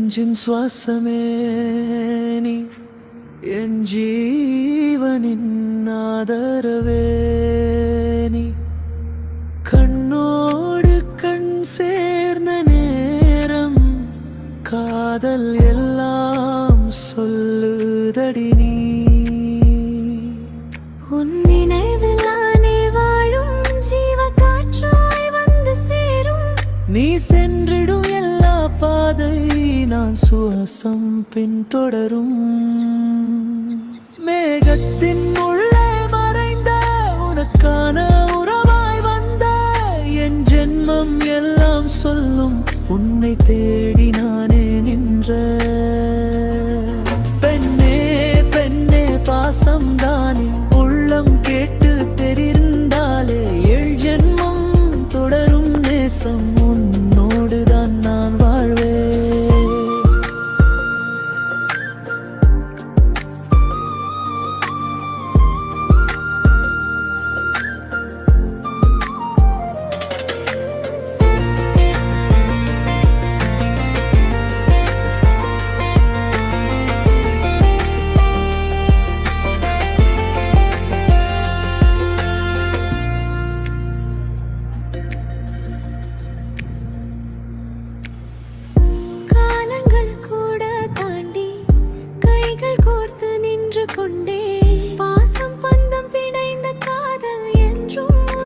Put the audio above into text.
நெஞ்சின் சுவாசமே நீ, என் ஜீவனின் ஆதரவே நீ. கண்ணோடு கண் சேர்ந்த நேரம் காதல் எல்லாம் சொல்லுதடி நீ. உன் நினைவில் நானே வாழும் ஜீவ காற்றாய் வந்து சேரும். நீ சென்றிடும் எல்லா பாதை நான் சுவாசம் பின்தொடரும். மேகத்தின் உள்ளே மறைந்த உனக்கான